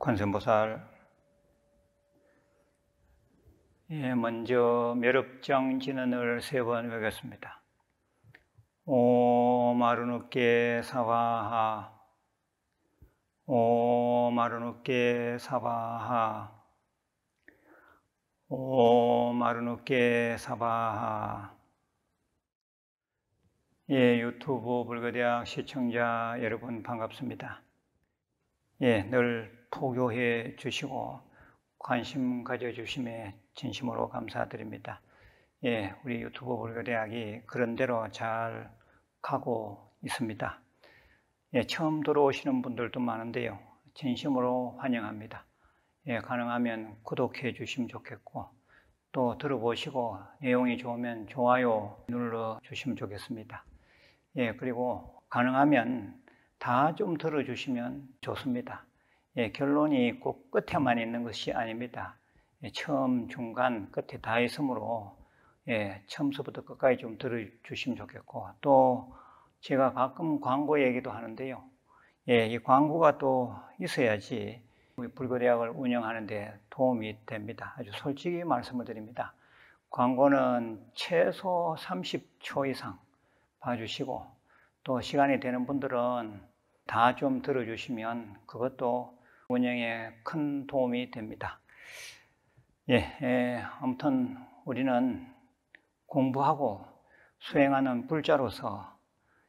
관세음보살, 먼저 멸업정진언을 3번 외웠습니다. 옴 아르누께 사바하, 옴 아르누께 사바하, 옴 아르누께 사바하. 유튜브 불교대학 시청자 여러분 반갑습니다. 늘 포교해 주시고 관심 가져주심에 진심으로 감사드립니다. 우리 유튜브 불교대학이 그런대로 잘 가고 있습니다. 처음 들어오시는 분들도 많은데요, 진심으로 환영합니다. 가능하면 구독해 주시면 좋겠고, 또 들어보시고 내용이 좋으면 좋아요 눌러 주시면 좋겠습니다. 그리고 가능하면 다 좀 들어주시면 좋습니다. 결론이 꼭 끝에만 있는 것이 아닙니다. 처음, 중간, 끝에 다 있으므로 처음부터 끝까지 좀 들어주시면 좋겠고, 또 제가 가끔 광고 얘기도 하는데요, 이 광고가 또 있어야지 우리 불교대학을 운영하는 데 도움이 됩니다. 아주 솔직히 말씀을 드립니다. 광고는 최소 30초 이상 봐주시고, 또 시간이 되는 분들은 다 좀 들어주시면 그것도 운영에 큰 도움이 됩니다. 아무튼 우리는 공부하고 수행하는 불자로서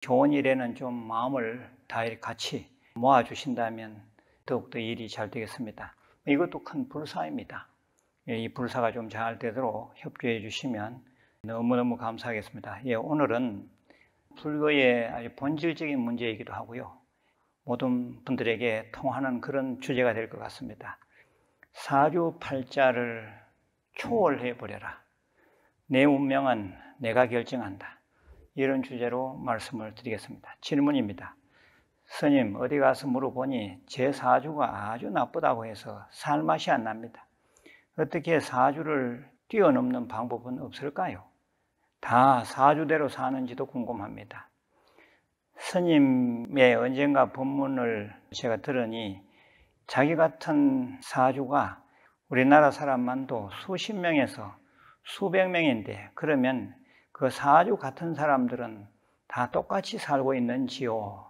좋은 일에는 좀 마음을 다 같이 모아주신다면 더욱더 일이 잘 되겠습니다. 이것도 큰 불사입니다. 이 불사가 좀 잘 되도록 협조해 주시면 너무너무 감사하겠습니다. 오늘은 불교의 아주 본질적인 문제이기도 하고요, 모든 분들에게 통하는 그런 주제가 될 것 같습니다. 사주팔자를 초월해 버려라. 내 운명은 내가 결정한다. 이런 주제로 말씀을 드리겠습니다. 질문입니다. 스님, 어디 가서 물어보니 제 사주가 아주 나쁘다고 해서 살 맛이 안 납니다. 어떻게 사주를 뛰어넘는 방법은 없을까요? 다 사주대로 사는지도 궁금합니다. 스님의 언젠가 법문을 제가 들으니 자기 같은 사주가 우리나라 사람만도 수십 명에서 수백 명인데, 그러면 그 사주 같은 사람들은 다 똑같이 살고 있는지요?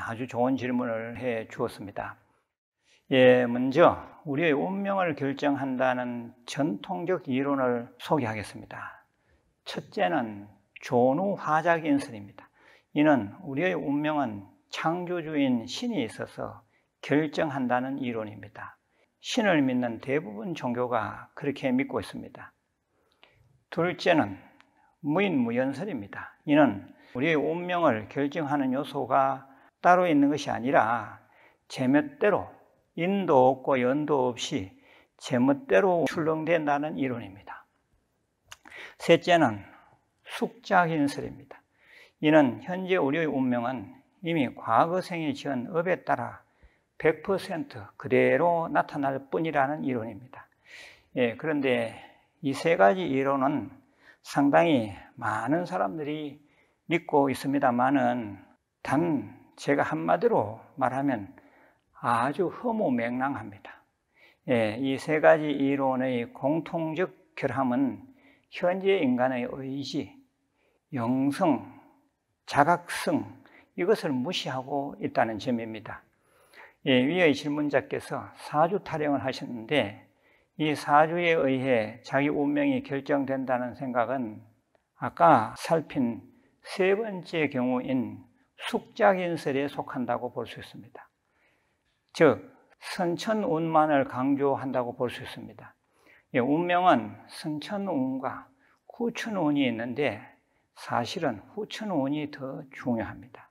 아주 좋은 질문을 해 주었습니다. 먼저 우리의 운명을 결정한다는 전통적 이론을 소개하겠습니다. 첫째는 존우화작인설입니다. 이는 우리의 운명은 창조주인 신이 있어서 결정한다는 이론입니다. 신을 믿는 대부분 종교가 그렇게 믿고 있습니다. 둘째는 무인무연설입니다. 이는 우리의 운명을 결정하는 요소가 따로 있는 것이 아니라 제멋대로, 인도 없고 연도 없이 제멋대로 출렁댄다는 이론입니다. 셋째는 숙작인설입니다. 이는 현재 우리의 운명은 이미 과거 생에 지은 업에 따라 100% 그대로 나타날 뿐이라는 이론입니다. 그런데 이 세 가지 이론은 상당히 많은 사람들이 믿고 있습니다만은, 단 제가 한마디로 말하면 아주 허무맹랑합니다. 이 세 가지 이론의 공통적 결함은 현재 인간의 의지, 영성, 자각성, 이것을 무시하고 있다는 점입니다. 위의 질문자께서 사주 타령을 하셨는데, 이 사주에 의해 자기 운명이 결정된다는 생각은 아까 살핀 세 번째 경우인 숙작인설에 속한다고 볼 수 있습니다. 즉, 선천운만을 강조한다고 볼 수 있습니다. 운명은 선천운과 후천운이 있는데 사실은 후천운이 더 중요합니다.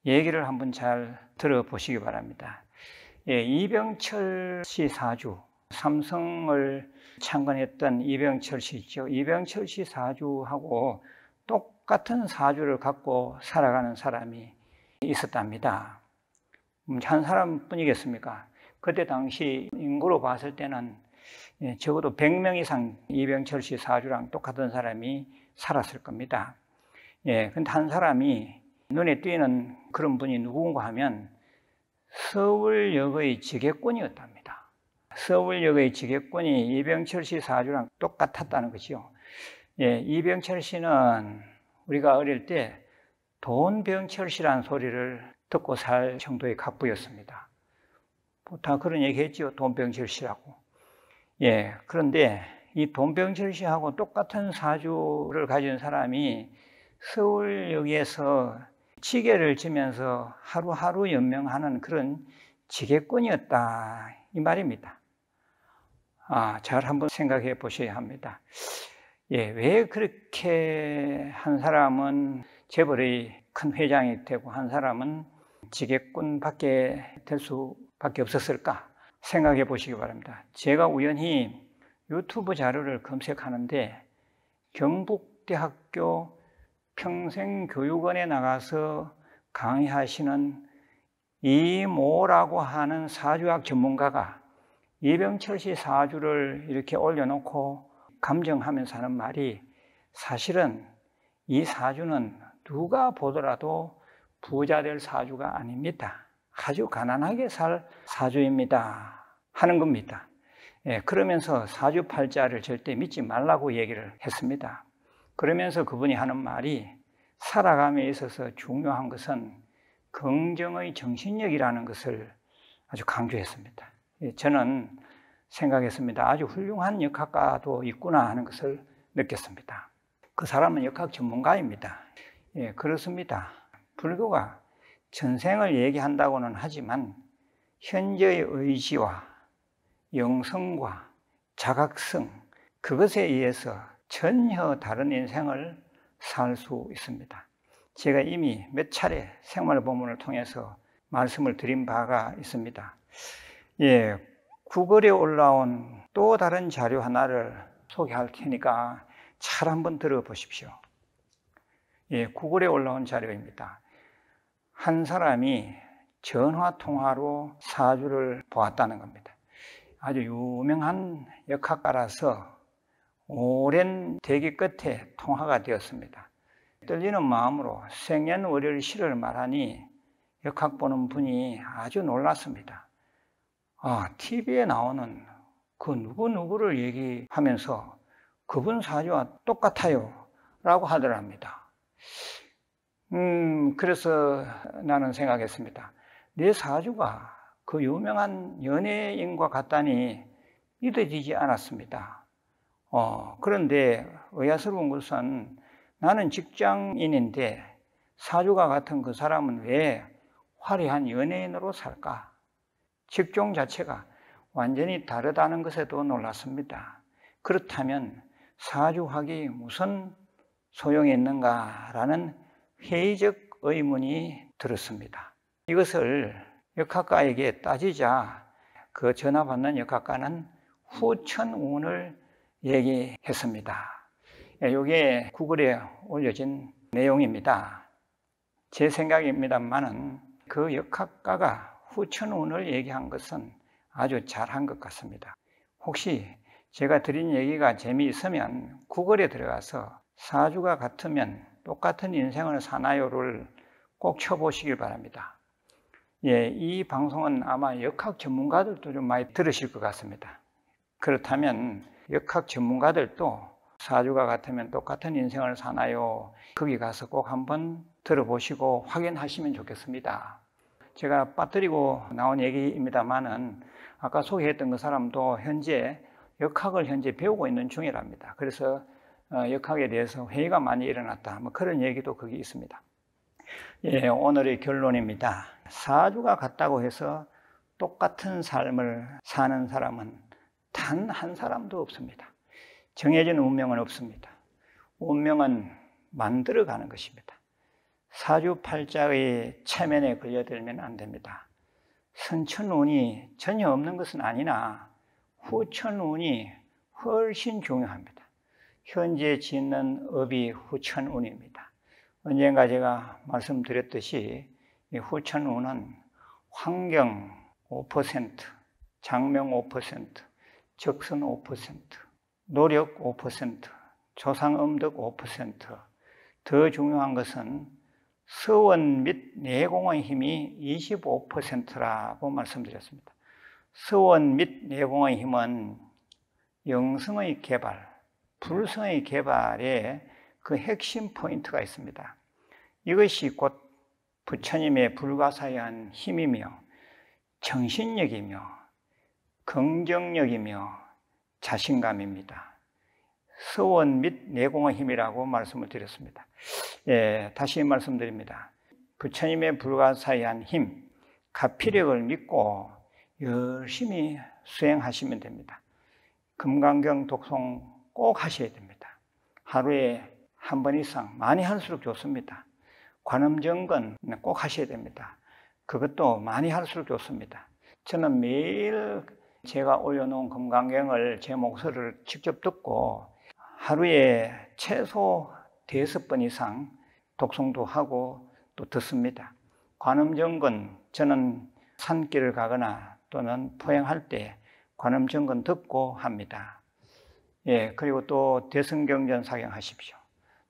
얘기를 한번 잘 들어보시기 바랍니다. 이병철 씨 사주, 삼성을 창건했던 이병철 씨 있죠. 이병철 씨 사주하고 똑같은 사주를 갖고 살아가는 사람이 있었답니다. 한 사람뿐이겠습니까? 그때 당시 인구로 봤을 때는 적어도 100명 이상 이병철 씨 사주랑 똑같은 사람이 살았을 겁니다. 근데 한 사람이 눈에 띄는 그런 분이 누군가 하면 서울역의 지게꾼이었답니다. 서울역의 지게꾼이 이병철 씨 사주랑 똑같았다는 거죠. 예, 이병철 씨는 우리가 어릴 때 돈병철 씨라는 소리를 듣고 살 정도의 갑부였습니다. 다 그런 얘기 했죠. 돈병철 씨라고. 예, 그런데 이 돈병철 씨하고 똑같은 사주를 가진 사람이 서울역에서 지게를 지면서 하루하루 연명하는 그런 지게꾼이었다, 이 말입니다. 잘 한번 생각해 보셔야 합니다. 예, 왜 그렇게 한 사람은 재벌의 큰 회장이 되고 한 사람은 지게꾼밖에 될 수밖에 없었을까 생각해 보시기 바랍니다. 제가 우연히 유튜브 자료를 검색하는데 경북대학교 평생교육원에 나가서 강의하시는 이모라고 하는 사주학 전문가가 이병철 씨 사주를 이렇게 올려놓고 감정하면서 하는 말이, 사실은 이 사주는 누가 보더라도 부자 될 사주가 아닙니다. 아주 가난하게 살 사주입니다 하는 겁니다. 예, 그러면서 사주팔자를 절대 믿지 말라고 얘기를 했습니다. 그러면서 그분이 하는 말이, 살아감에 있어서 중요한 것은 긍정의 정신력이라는 것을 아주 강조했습니다. 예, 저는 생각했습니다. 아주 훌륭한 역학가도 있구나 하는 것을 느꼈습니다. 그 사람은 역학 전문가입니다. 예, 그렇습니다. 불교가 전생을 얘기한다고는 하지만 현재의 의지와 영성과 자각성, 그것에 의해서 전혀 다른 인생을 살 수 있습니다. 제가 이미 몇 차례 생활법문을 통해서 말씀을 드린 바가 있습니다. 예, 구글에 올라온 또 다른 자료 하나를 소개할 테니까 잘 한번 들어보십시오. 예, 구글에 올라온 자료입니다. 한 사람이 전화통화로 사주를 보았다는 겁니다. 아주 유명한 역학가라서 오랜 대기 끝에 통화가 되었습니다. 떨리는 마음으로 생년월일시를 말하니 역학 보는 분이 아주 놀랐습니다. TV에 나오는 그 누구누구를 얘기하면서 그분 사주와 똑같아요 라고 하더랍니다. 그래서 나는 생각했습니다. 내 사주가 그 유명한 연예인과 같다니 믿어지지 않았습니다. 그런데 의아스러운 것은 나는 직장인인데 사주가 같은 그 사람은 왜 화려한 연예인으로 살까? 직종 자체가 완전히 다르다는 것에도 놀랐습니다. 그렇다면 사주학이 무슨 소용이 있는가라는 회의적 의문이 들었습니다. 이것을 역학가에게 따지자 그 전화 받는 역학가는 후천운을 얘기했습니다. 이게 구글에 올려진 내용입니다. 제 생각입니다만은 그 역학가가 후천운을 얘기한 것은 아주 잘한 것 같습니다. 혹시 제가 드린 얘기가 재미있으면 구글에 들어가서 사주가 같으면 똑같은 인생을 사나요를 꼭 쳐보시길 바랍니다. 예, 이 방송은 아마 역학 전문가들도 좀 많이 들으실 것 같습니다. 그렇다면 역학 전문가들도 사주가 같으면 똑같은 인생을 사나요? 거기 가서 꼭 한번 들어보시고 확인하시면 좋겠습니다. 제가 빠뜨리고 나온 얘기입니다만은 아까 소개했던 그 사람도 현재 역학을 배우고 있는 중이랍니다. 그래서 역학에 대해서 회의가 많이 일어났다, 그런 얘기도 거기 있습니다. 예, 오늘의 결론입니다. 사주가 같다고 해서 똑같은 삶을 사는 사람은 단 한 사람도 없습니다. 정해진 운명은 없습니다. 운명은 만들어가는 것입니다. 사주팔자의 체면에 걸려들면 안 됩니다. 선천운이 전혀 없는 것은 아니나 후천운이 훨씬 중요합니다. 현재 짓는 업이 후천운입니다. 언젠가 제가 말씀드렸듯이 이 후천운은 환경 5%, 장명 5%, 적선 5%, 노력 5%, 조상음덕 5%, 더 중요한 것은 서원 및 내공의 힘이 25%라고 말씀드렸습니다. 서원 및 내공의 힘은 영성의 개발, 불성의 개발에 그 핵심 포인트가 있습니다. 이것이 곧 부처님의 불가사의한 힘이며 정신력이며 긍정력이며 자신감입니다. 서원 및 내공의 힘이라고 말씀을 드렸습니다. 다시 말씀드립니다. 부처님의 불가사의한 힘, 가피력을 믿고 열심히 수행하시면 됩니다. 금강경 독송 꼭 하셔야 됩니다. 하루에 한 번 이상, 많이 할수록 좋습니다. 관음정건 꼭 하셔야 됩니다. 그것도 많이 할수록 좋습니다. 저는 매일 제가 올려놓은 금강경을 제 목소리를 직접 듣고 하루에 최소 5번 이상 독송도 하고 또 듣습니다. 관음정건, 저는 산길을 가거나 또는 포행할 때 관음정건 듣고 합니다. 그리고 또 대승경전 사경하십시오.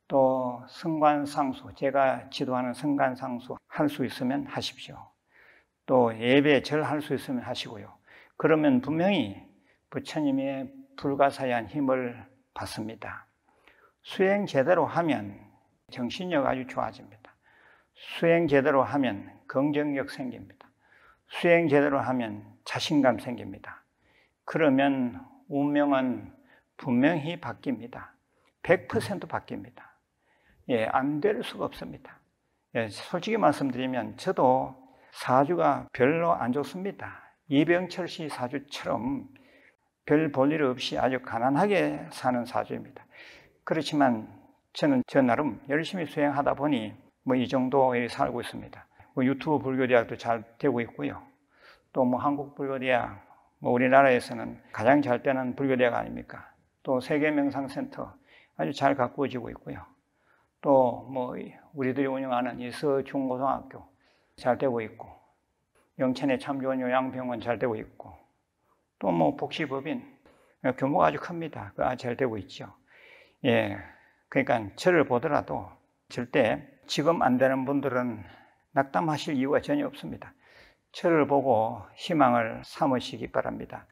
또 승관상수, 제가 지도하는 승관상수 할 수 있으면 하십시오. 또 예배 절 할 수 있으면 하시고요. 그러면 분명히 부처님의 불가사의한 힘을 받습니다. 수행 제대로 하면 정신력 아주 좋아집니다. 수행 제대로 하면 긍정력 생깁니다. 수행 제대로 하면 자신감 생깁니다. 그러면 운명은 분명히 바뀝니다. 100% 바뀝니다. 안 될 수가 없습니다. 솔직히 말씀드리면 저도 사주가 별로 안 좋습니다. 이병철 씨 사주처럼 별 볼 일 없이 아주 가난하게 사는 사주입니다. 그렇지만 저는 저 나름 열심히 수행하다 보니 이 정도에 살고 있습니다. 유튜브 불교대학도 잘 되고 있고요. 또 한국 불교대학, 우리나라에서는 가장 잘 되는 불교대학 아닙니까? 또 세계명상센터 아주 잘 가꾸어지고 있고요. 또 우리들이 운영하는 이 서중고등학교 잘 되고 있고, 영천의 참좋은 요양병원 잘 되고 있고, 또 복지법인 규모가 아주 큽니다. 잘 되고 있죠. 그러니까 저를 보더라도 절대 지금 안 되는 분들은 낙담하실 이유가 전혀 없습니다. 저를 보고 희망을 삼으시기 바랍니다.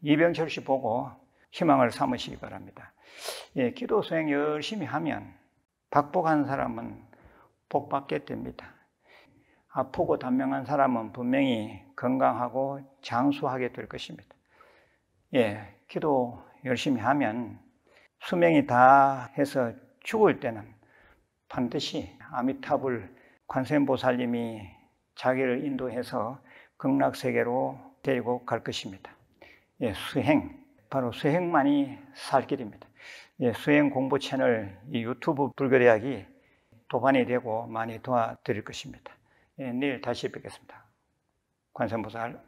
이병철 씨 보고 희망을 삼으시기 바랍니다. 기도 수행 열심히 하면 박복한 사람은 복 받게 됩니다. 아프고 단명한 사람은 분명히 건강하고 장수하게 될 것입니다. 기도 열심히 하면 수명이 다 해서 죽을 때는 반드시 아미타불 관세음보살님이 자기를 인도해서 극락세계로 데리고 갈 것입니다. 수행, 바로 수행만이 살 길입니다. 수행 공부 채널 이 유튜브 불교대학이 도반이 되고 많이 도와드릴 것입니다. 내일 다시 뵙겠습니다. 관세음보살